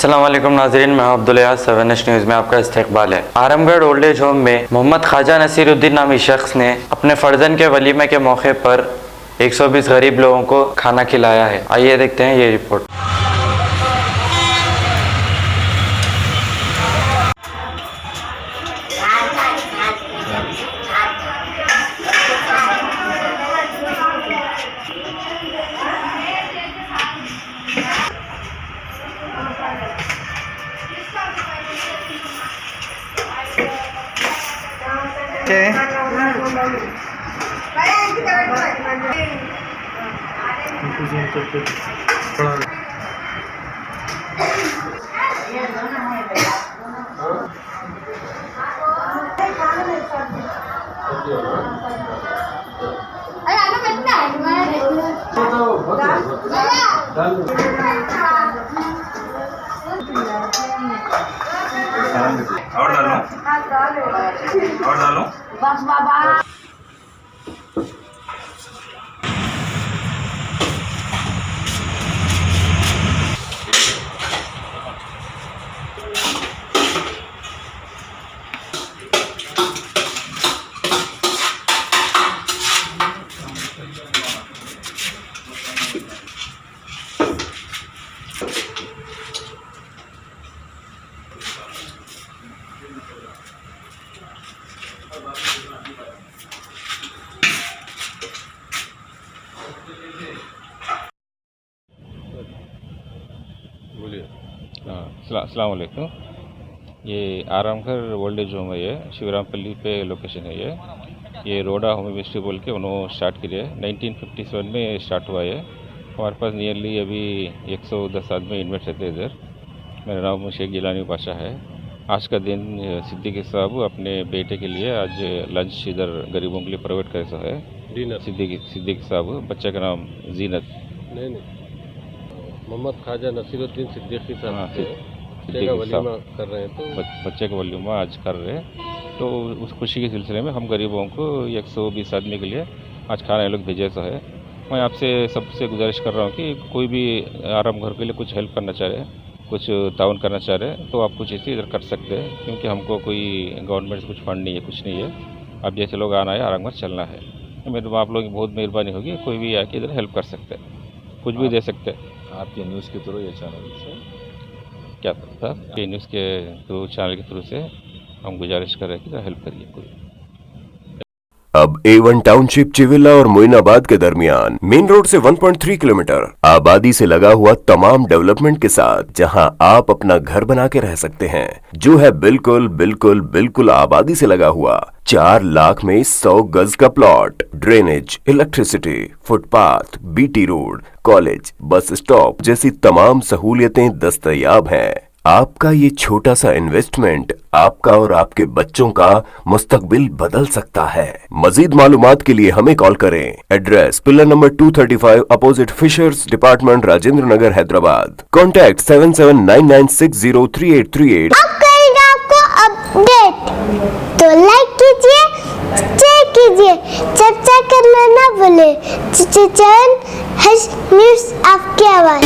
अस्सलाम वालेकुम नाज़रीन, मैं अब्दुल 7 न्यूज़ में आपका इस्तकबाल है। आरामगढ़ ओल्ड एज होम में मोहम्मद ख्वाजा नसीरुद्दीन नामी शख्स ने अपने फ़र्जंद के वलीमे के मौके पर 120 गरीब लोगों को खाना खिलाया है। आइए देखते हैं ये रिपोर्ट। और डालो बस बाबा। बोलिए। अस्सलाम वालेकुम। ये आरामगढ़ ओल्ड एज होम है, ये शिवरामपल्ली पे लोकेशन है। ये रोडा होम मिनिस्ट्री बोल के उन्होंने स्टार्ट किया है। 1957 में स्टार्ट हुआ है। हमारे पास नियरली अभी 110 आदमी इन्वेट रहते हैं इधर। मेरा नाम शेख जिलानी बादशाह है। आज का दिन सिद्दीकी साहब अपने बेटे के लिए आज लंच इधर गरीबों के लिए प्रोवाइड करे है। डिनर सिद्दीकी साहब, बच्चे का नाम जीनत नहीं मोहम्मद ख्वाजा नसीरुद्दीन सिद्दीकी साहब सिद्दीकी वलीमा कर रहे हैं, तो बच्चे का वलीमा आज कर रहे हैं। तो उस खुशी के सिलसिले में हम गरीबों को 120 आदमी के लिए आज खाना ये लोग भेजे सो है। मैं आपसे सबसे गुजारिश कर रहा हूँ कि कोई भी आराम घर के लिए कुछ हेल्प करना चाह रहे, कुछ ताउन करना चाह रहे तो आप कुछ इसी इधर कर सकते हैं, क्योंकि हमको कोई गवर्नमेंट से कुछ फंड नहीं है, कुछ नहीं है। अब जैसे लोग आना है आराम घर चलना है। मेरे आप लोगों की बहुत मेहरबानी होगी, कोई भी आके इधर हेल्प कर सकते हैं, कुछ भी दे सकते हैं। आपके न्यूज़ के थ्रू ये चैनल से क्या था ये न्यूज़ के थ्रू, चैनल के थ्रू से हम गुजारिश कर रहे हैं कि हेल्प करिए कोई। अब A1 टाउनशिप चिविला और मोइनाबाद के दरमियान मेन रोड से 1.3 किलोमीटर आबादी से लगा हुआ तमाम डेवलपमेंट के साथ जहां आप अपना घर बना के रह सकते हैं, जो है बिल्कुल बिल्कुल बिल्कुल आबादी से लगा हुआ। 4 लाख में 100 गज का plot, drainage, electricity, footpath, BT road, college, bus stop जैसी तमाम सहूलियतें दस्तयाब हैं। आपका ये छोटा सा इन्वेस्टमेंट आपका और आपके बच्चों का मुस्तकबिल बदल सकता है। मजीद मालूमात के लिए हमें कॉल करें। Address pillar number 235 opposite fishers department, Rajendra Nagar, Hyderabad. Contact 7799603838। अब करेंगे आपको अपडेट, तो लाइक कीजिए, शेयर कीजिए, चर्चा करना ना भूले। चैनल न्यूज़ आपकी आवाज़।